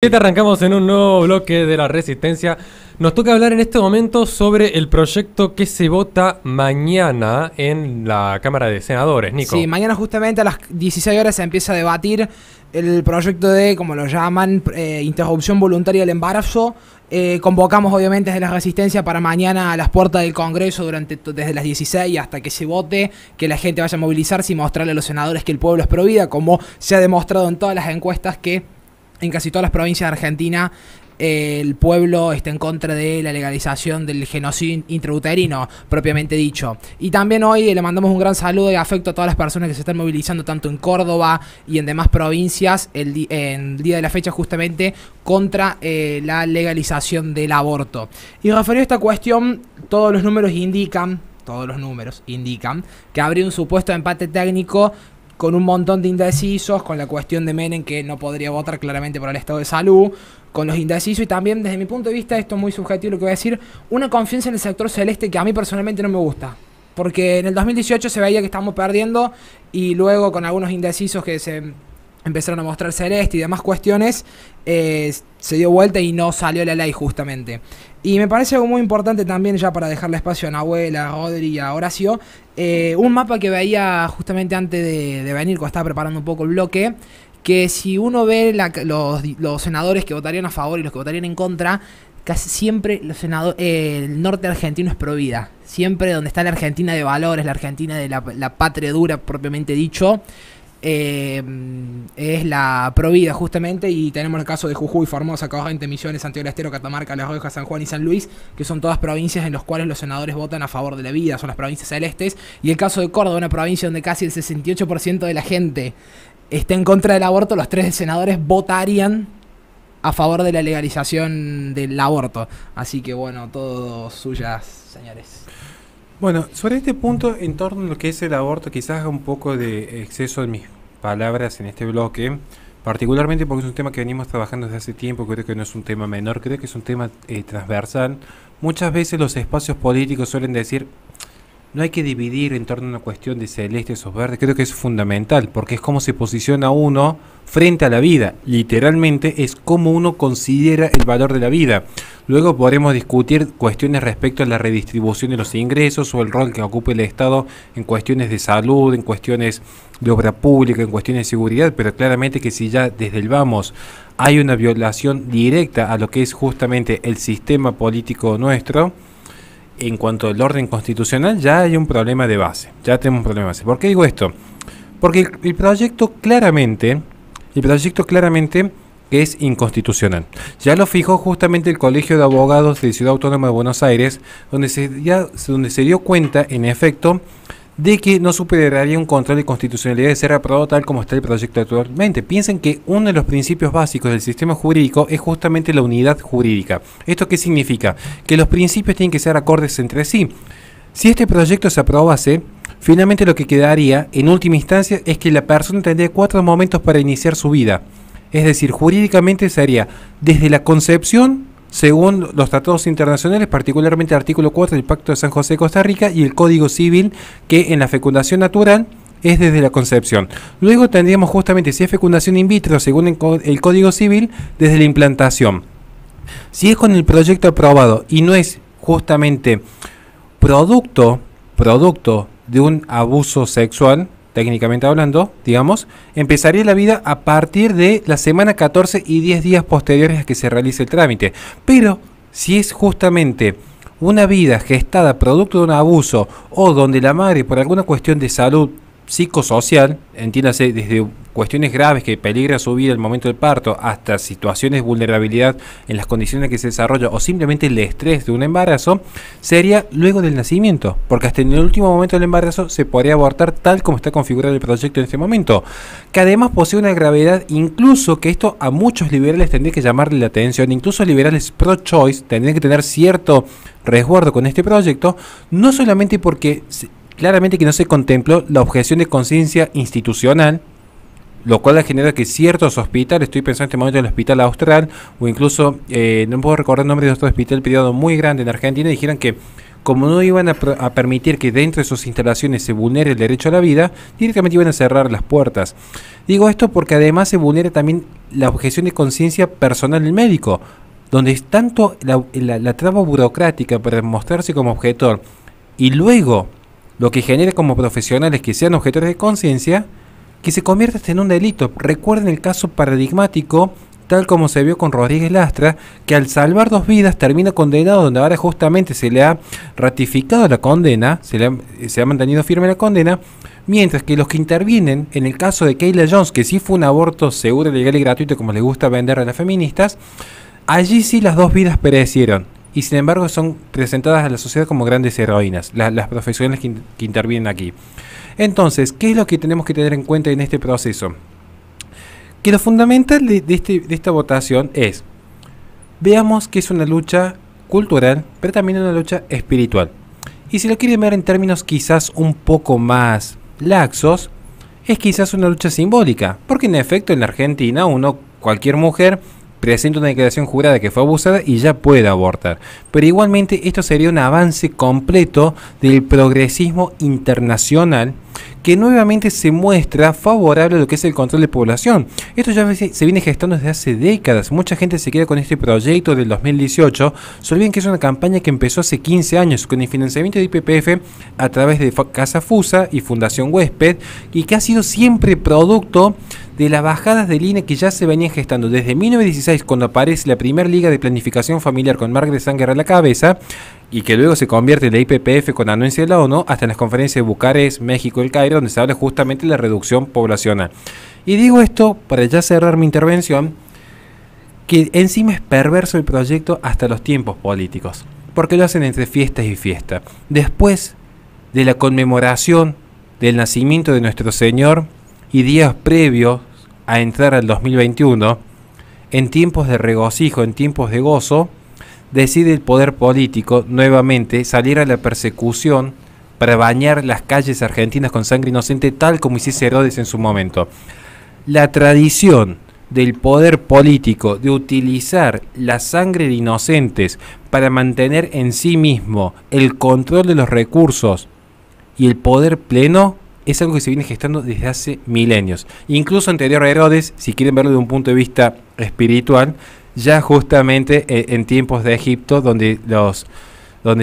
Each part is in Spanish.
Te arrancamos en un nuevo bloque de la Resistencia. Nos toca hablar en este momento sobre el proyecto que se vota mañana en la Cámara de Senadores, Nico. Sí, mañana justamente a las 16 horas se empieza a debatir el proyecto de, como lo llaman, interrupción voluntaria del embarazo. Convocamos obviamente desde la Resistencia para mañana a las puertas del Congreso desde las 16 hasta que se vote, que la gente vaya a movilizarse y mostrarle a los senadores que el pueblo es pro vida, como se ha demostrado en todas las encuestas que en casi todas las provincias de Argentina el pueblo está en contra de la legalización del genocidio intrauterino, propiamente dicho. Y también hoy le mandamos un gran saludo y afecto a todas las personas que se están movilizando tanto en Córdoba y en demás provincias en el día de la fecha justamente contra la legalización del aborto. Y referido a esta cuestión, todos los números indican que habría un supuesto empate técnico con un montón de indecisos, con la cuestión de Menem que no podría votar claramente por el estado de salud, con los indecisos y también desde mi punto de vista, esto es muy subjetivo lo que voy a decir, una confianza en el sector celeste que a mí personalmente no me gusta. Porque en el 2018 se veía que estábamos perdiendo y luego con algunos indecisos que se empezaron a mostrar celeste y demás cuestiones, se dio vuelta y no salió la ley justamente. Y me parece algo muy importante también, ya para dejarle espacio a Nahuel, a Rodri y a Horacio, un mapa que veía justamente antes de venir, cuando estaba preparando un poco el bloque, que si uno ve los senadores que votarían a favor y los que votarían en contra, casi siempre el norte argentino es pro vida. Siempre donde está la Argentina de valores, la Argentina de la patria dura propiamente dicho, es la Provida justamente, y tenemos el caso de Jujuy, Formosa, Corrientes, Misiones, Santiago del Estero, Catamarca, La Rioja, San Juan y San Luis, que son todas provincias en las cuales los senadores votan a favor de la vida, son las provincias celestes, y el caso de Córdoba, una provincia donde casi el 68% de la gente está en contra del aborto, los 3 senadores votarían a favor de la legalización del aborto. Así que bueno, todo suyas, señores. Bueno, sobre este punto, en torno a lo que es el aborto, quizás haga un poco de exceso de mis palabras en este bloque, particularmente porque es un tema que venimos trabajando desde hace tiempo, creo que no es un tema menor, creo que es un tema transversal. Muchas veces los espacios políticos suelen decir, no hay que dividir en torno a una cuestión de celestes o verdes, creo que es fundamental, porque es como se posiciona uno frente a la vida, literalmente es como uno considera el valor de la vida. Luego podremos discutir cuestiones respecto a la redistribución de los ingresos o el rol que ocupa el Estado en cuestiones de salud, en cuestiones de obra pública, en cuestiones de seguridad, pero claramente que si ya desde el vamos hay una violación directa a lo que es justamente el sistema político nuestro, en cuanto al orden constitucional, ya hay un problema de base. Ya tenemos un problema de base. ¿Por qué digo esto? Porque el proyecto claramente es inconstitucional. Ya lo fijó justamente el Colegio de Abogados de Ciudad Autónoma de Buenos Aires, donde se dio cuenta, en efecto, de que no superaría un control de constitucionalidad de ser aprobado tal como está el proyecto actualmente. Piensen que uno de los principios básicos del sistema jurídico es justamente la unidad jurídica. ¿Esto qué significa? Que los principios tienen que ser acordes entre sí. Si este proyecto se aprobase, finalmente lo que quedaría, en última instancia, es que la persona tendría 4 momentos para iniciar su vida. Es decir, jurídicamente sería desde la concepción, según los tratados internacionales, particularmente el artículo 4 del Pacto de San José de Costa Rica y el Código Civil, que en la fecundación natural es desde la concepción. Luego tendríamos justamente, si es fecundación in vitro, según el Código Civil, desde la implantación. Si es con el proyecto aprobado y no es justamente producto de un abuso sexual, técnicamente hablando, digamos, empezaría la vida a partir de la semana 14 y 10 días posteriores a que se realice el trámite. Pero si es justamente una vida gestada producto de un abuso o donde la madre por alguna cuestión de salud psicosocial, entiéndase desde cuestiones graves que peligra su vida al momento del parto hasta situaciones de vulnerabilidad en las condiciones en que se desarrolla o simplemente el estrés de un embarazo, sería luego del nacimiento, porque hasta en el último momento del embarazo se podría abortar tal como está configurado el proyecto en este momento, que además posee una gravedad, incluso que esto a muchos liberales tendría que llamarle la atención, incluso liberales pro-choice tendrían que tener cierto resguardo con este proyecto, no solamente porque claramente que no se contempló la objeción de conciencia institucional, lo cual ha generado que ciertos hospitales, estoy pensando en este momento en el Hospital Austral, o incluso, no puedo recordar el nombre de otro hospital privado muy grande en Argentina, dijeron que como no iban a permitir que dentro de sus instalaciones se vulnere el derecho a la vida, directamente iban a cerrar las puertas. Digo esto porque además se vulnera también la objeción de conciencia personal del médico, donde es tanto la traba burocrática para mostrarse como objetor y luego lo que genera como profesionales que sean objetores de conciencia, que se convierte hasta en un delito. Recuerden el caso paradigmático, tal como se vio con Rodríguez Lastra, que al salvar 2 vidas termina condenado, donde ahora justamente se le ha ratificado la condena, se ha mantenido firme la condena, mientras que los que intervienen, en el caso de Kayla Jones, que sí fue un aborto seguro, legal y gratuito, como les gusta vender a las feministas, allí sí las 2 vidas perecieron, y sin embargo son presentadas a la sociedad como grandes heroínas, las profesionales que intervienen aquí. Entonces, ¿qué es lo que tenemos que tener en cuenta en este proceso? Que lo fundamental de esta votación es, veamos que es una lucha cultural, pero también una lucha espiritual. Y si lo quieren ver en términos quizás un poco más laxos, es quizás una lucha simbólica, porque en efecto en la Argentina cualquier mujer presenta una declaración jurada que fue abusada y ya puede abortar. Pero igualmente esto sería un avance completo del progresismo internacional que nuevamente se muestra favorable a lo que es el control de población. Esto ya se viene gestando desde hace décadas. Mucha gente se queda con este proyecto del 2018. Se olviden que es una campaña que empezó hace 15 años con el financiamiento de IPPF a través de Casa Fusa y Fundación Huésped, y que ha sido siempre producto de las bajadas de línea que ya se venían gestando desde 1916, cuando aparece la primera liga de planificación familiar con Margaret Sanger a la cabeza, y que luego se convierte en la IPPF con anuencia de la ONU, hasta en las conferencias de Bucarest, México y El Cairo, donde se habla justamente de la reducción poblacional. Y digo esto para ya cerrar mi intervención, que encima es perverso el proyecto hasta los tiempos políticos, porque lo hacen entre fiestas y fiesta. Después de la conmemoración del nacimiento de nuestro Señor y días previos a entrar al 2021, en tiempos de regocijo, en tiempos de gozo, decide el poder político nuevamente salir a la persecución para bañar las calles argentinas con sangre inocente, tal como hiciese Herodes en su momento. La tradición del poder político de utilizar la sangre de inocentes para mantener en sí mismo el control de los recursos y el poder pleno es algo que se viene gestando desde hace milenios. Incluso anterior a Herodes, si quieren verlo de un punto de vista espiritual, ya justamente en tiempos de Egipto, donde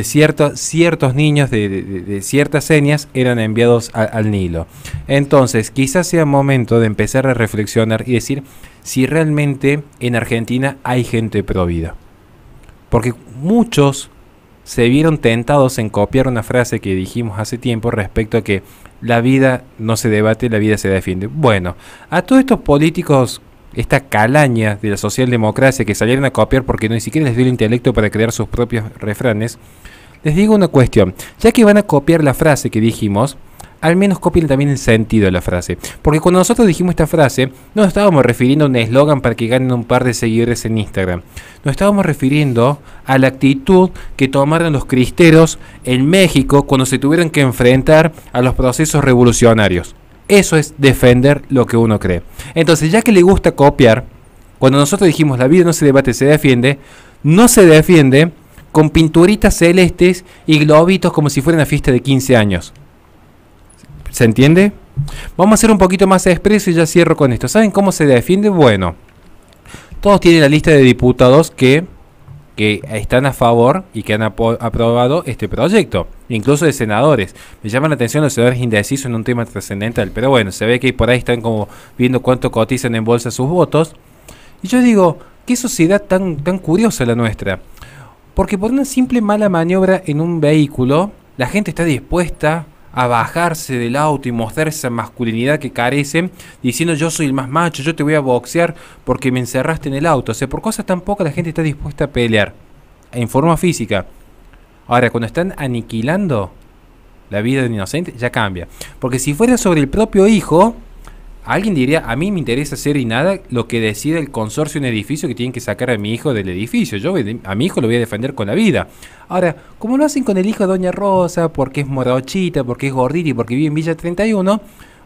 ciertos niños de ciertas etnias eran enviados al Nilo. Entonces, quizás sea momento de empezar a reflexionar y decir si realmente en Argentina hay gente pro vida. Porque muchos se vieron tentados en copiar una frase que dijimos hace tiempo respecto a que la vida no se debate, la vida se defiende. Bueno, a todos estos políticos, esta calaña de la socialdemocracia que salieron a copiar porque ni siquiera les dio el intelecto para crear sus propios refranes, les digo una cuestión: ya que van a copiar la frase que dijimos, al menos copien también el sentido de la frase. Porque cuando nosotros dijimos esta frase, no nos estábamos refiriendo a un eslogan para que ganen un par de seguidores en Instagram. Nos estábamos refiriendo a la actitud que tomaron los cristeros en México cuando se tuvieron que enfrentar a los procesos revolucionarios. Eso es defender lo que uno cree. Entonces, ya que le gusta copiar, cuando nosotros dijimos la vida no se debate, se defiende, no se defiende con pinturitas celestes y globitos como si fuera una fiesta de 15 años. ¿Se entiende? Vamos a ser un poquito más expreso y ya cierro con esto. ¿Saben cómo se defiende? Bueno, todos tienen la lista de diputados que están a favor y que han aprobado este proyecto, incluso de senadores. Me llaman la atención los senadores indecisos en un tema trascendental, pero bueno, se ve que por ahí están como viendo cuánto cotizan en bolsa sus votos. Y yo digo, qué sociedad tan curiosa la nuestra, porque por una simple mala maniobra en un vehículo, la gente está dispuesta a bajarse del auto y mostrar esa masculinidad que carecen, diciendo yo soy el más macho, yo te voy a boxear porque me encerraste en el auto. O sea, por cosas tan pocas la gente está dispuesta a pelear en forma física. Ahora, cuando están aniquilando la vida de un inocente, ya cambia. Porque si fuera sobre el propio hijo, alguien diría, a mí me interesa hacer y nada lo que decida el consorcio en un edificio que tienen que sacar a mi hijo del edificio. Yo a mi hijo lo voy a defender con la vida. Ahora, como lo hacen con el hijo de Doña Rosa, porque es morochita, porque es gordita y porque vive en Villa 31,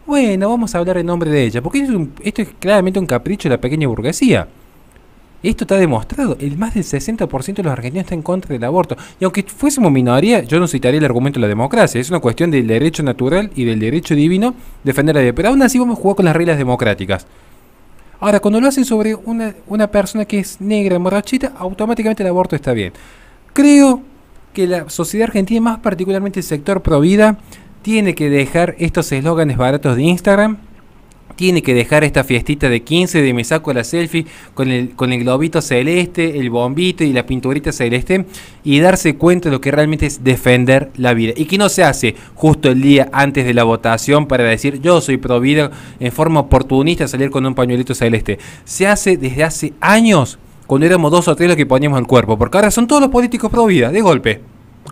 bueno, vamos a hablar en nombre de ella. Porque esto es claramente un capricho de la pequeña burguesía. Esto está demostrado. El más del 60% de los argentinos está en contra del aborto. Y aunque fuésemos minoría, yo no citaría el argumento de la democracia. Es una cuestión del derecho natural y del derecho divino defender la vida. Pero aún así vamos a jugar con las reglas democráticas. Ahora, cuando lo hacen sobre una persona que es negra, borrachita, automáticamente el aborto está bien. Creo que la sociedad argentina, más particularmente el sector provida, tiene que dejar estos eslóganes baratos de Instagram, tiene que dejar esta fiestita de 15 de me saco la selfie con el globito celeste, el bombito y la pinturita celeste, y darse cuenta de lo que realmente es defender la vida. Y que no se hace justo el día antes de la votación para decir yo soy pro vida en forma oportunista, salir con un pañuelito celeste. Se hace desde hace años, cuando éramos 2 o 3 los que poníamos el cuerpo, porque ahora son todos los políticos pro vida, de golpe.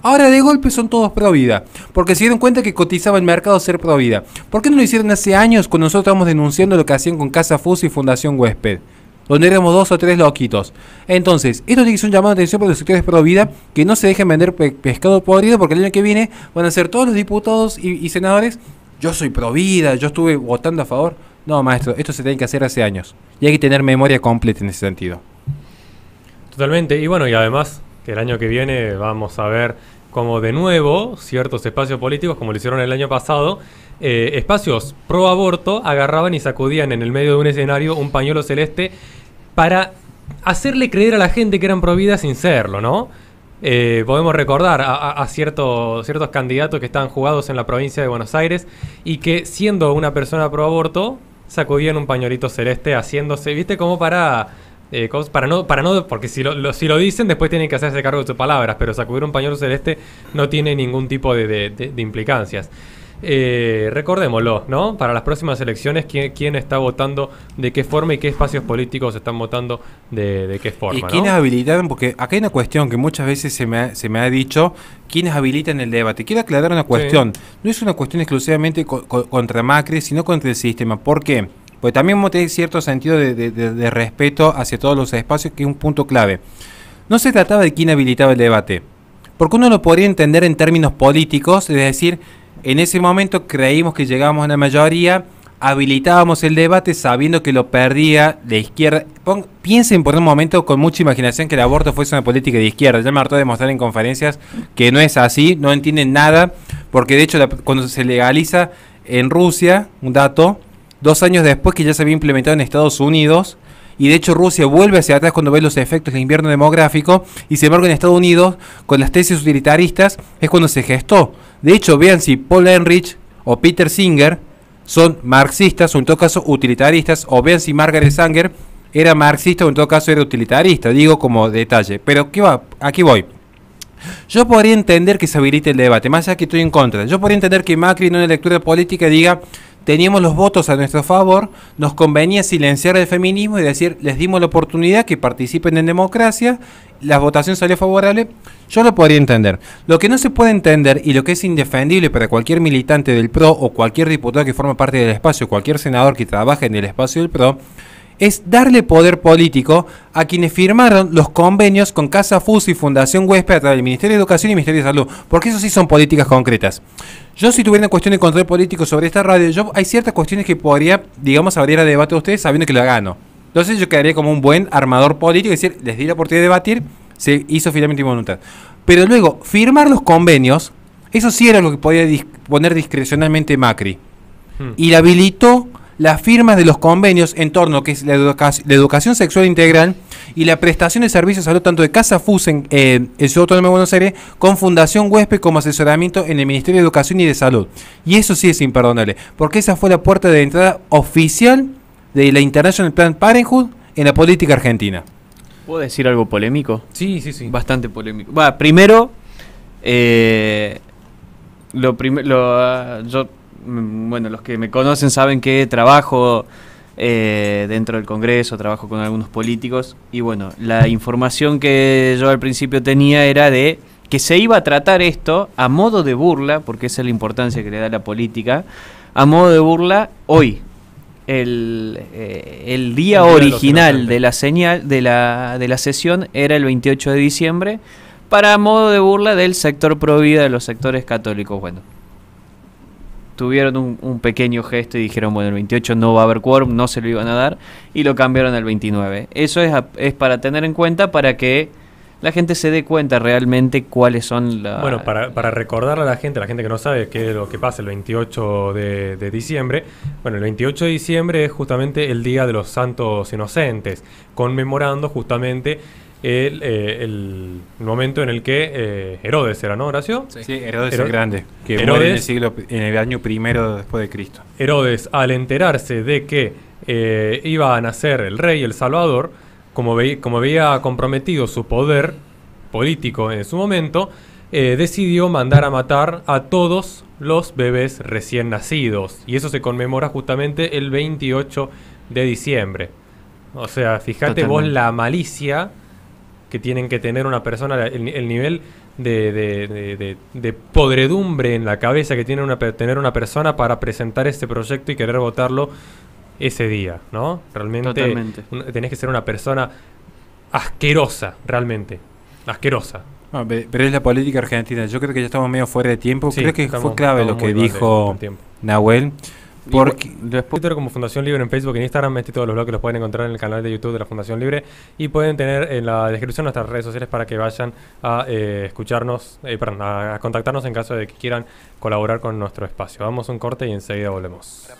Ahora de golpe son todos pro vida, porque se dieron cuenta que cotizaba el mercado ser pro vida. ¿Por qué no lo hicieron hace años cuando nosotros estábamos denunciando lo que hacían con Casa Fuso y Fundación Huésped? Donde éramos 2 o 3 loquitos. Entonces, esto tiene que ser un llamado de atención para los sectores pro vida, que no se dejen vender pescado podrido, porque el año que viene van a ser todos los diputados y senadores. Yo soy pro vida, yo estuve votando a favor. No, maestro, esto se tiene que hacer hace años. Y hay que tener memoria completa en ese sentido. Totalmente. Y bueno, y además que el año que viene vamos a ver como de nuevo ciertos espacios políticos, como lo hicieron el año pasado, espacios pro aborto agarraban y sacudían en el medio de un escenario un pañuelo celeste para hacerle creer a la gente que eran pro vida sin serlo, ¿no? Podemos recordar a ciertos candidatos que estaban jugados en la provincia de Buenos Aires y que, siendo una persona pro aborto, sacudían un pañuelito celeste haciéndose, ¿viste? Como para no, porque si lo dicen, después tienen que hacerse cargo de sus palabras, pero sacudir un pañuelo celeste no tiene ningún tipo de implicancias. Recordémoslo, ¿no? Para las próximas elecciones, ¿quién está votando de qué forma y qué espacios políticos están votando de qué forma? ¿Y quiénes habilitan? Porque acá hay una cuestión que muchas veces se me ha dicho, ¿quiénes habilitan el debate? Quiero aclarar una cuestión. Sí. No es una cuestión exclusivamente contra Macri, sino contra el sistema. ¿Por qué? Porque también vamos a tener cierto sentido de respeto hacia todos los espacios, que es un punto clave. No se trataba de quién habilitaba el debate, porque uno lo podría entender en términos políticos, es decir, en ese momento creímos que llegábamos a una mayoría, habilitábamos el debate sabiendo que lo perdía de izquierda. Piensen por un momento con mucha imaginación que el aborto fuese una política de izquierda. Ya me hartó de demostrar en conferencias que no es así, no entienden nada, porque de hecho cuando se legaliza en Rusia, un dato, 2 años después que ya se había implementado en Estados Unidos, y de hecho Rusia vuelve hacia atrás cuando ve los efectos del invierno demográfico, y sin embargo en Estados Unidos, con las tesis utilitaristas, es cuando se gestó. De hecho, vean si Paul Ehrlich o Peter Singer son marxistas, o en todo caso utilitaristas, o vean si Margaret Sanger era marxista, o en todo caso era utilitarista, digo como detalle. Pero aquí voy. Yo podría entender que se habilite el debate, más allá que estoy en contra. Yo podría entender que Macri en una lectura política diga: teníamos los votos a nuestro favor, nos convenía silenciar el feminismo y decir, les dimos la oportunidad que participen en democracia, la votación salió favorable. Yo lo podría entender. Lo que no se puede entender y lo que es indefendible para cualquier militante del PRO o cualquier diputado que forma parte del espacio, cualquier senador que trabaje en el espacio del PRO, es darle poder político a quienes firmaron los convenios con Casa Fuso y Fundación Huésped a través del Ministerio de Educación y Ministerio de Salud, porque eso sí son políticas concretas. Yo, si tuviera una cuestión de control político sobre esta radio, hay ciertas cuestiones que podría, digamos, abrir a debate a ustedes sabiendo que lo gano. Entonces yo quedaría como un buen armador político, es decir, les di la oportunidad de debatir, se hizo finalmente mi voluntad. Pero luego, firmar los convenios, eso sí era lo que podía poner discrecionalmente Macri. Y la habilitó las firmas de los convenios en torno a que es la educación sexual integral y la prestación de servicios de salud tanto de Casa Fuso en Ciudad Autónoma de Buenos Aires con Fundación Huésped como asesoramiento en el Ministerio de Educación y de Salud. Y eso sí es imperdonable, porque esa fue la puerta de entrada oficial de la International Planned Parenthood en la política argentina. ¿Puedo decir algo polémico? Sí. Bastante polémico. Primero, yo... Bueno, los que me conocen saben que trabajo dentro del Congreso, trabajo con algunos políticos, y bueno, la información que yo al principio tenía era de que se iba a tratar esto a modo de burla, porque esa es la importancia que le da la política, a modo de burla hoy. El día original de la señal de la sesión era el 28 de diciembre, para modo de burla del sector pro vida de los sectores católicos. Bueno, tuvieron un pequeño gesto y dijeron, bueno, el 28 no va a haber quórum, no se lo iban a dar, y lo cambiaron al 29. Eso es para tener en cuenta, para que la gente se dé cuenta realmente cuáles son las... Bueno, para recordarle a la gente que no sabe qué es lo que pasa el 28 de diciembre, bueno, el 28 de diciembre es justamente el Día de los Santos Inocentes, conmemorando justamente el momento en el que Herodes era, ¿no, Horacio? Sí, Herodes el Grande, que Herodes, muere en el año primero después de Cristo. Herodes, al enterarse de que iba a nacer el rey, el Salvador, como había comprometido su poder político en su momento, decidió mandar a matar a todos los bebés recién nacidos. Y eso se conmemora justamente el 28 de diciembre. O sea, fíjate vos la malicia que tienen que tener una persona, el nivel de podredumbre en la cabeza que tiene tener una persona para presentar este proyecto y querer votarlo ese día, ¿no? Realmente tenés que ser una persona asquerosa, realmente, asquerosa. No, pero es la política argentina. Yo creo que ya estamos medio fuera de tiempo. Sí, creo que fue clave lo que dijo Nahuel. Porque Twitter como Fundación Libre, en Facebook, en Instagram, todos los blogs los pueden encontrar en el canal de YouTube de la Fundación Libre, y pueden tener en la descripción nuestras redes sociales para que vayan a escucharnos, a contactarnos en caso de que quieran colaborar con nuestro espacio. Vamos a un corte y enseguida volvemos.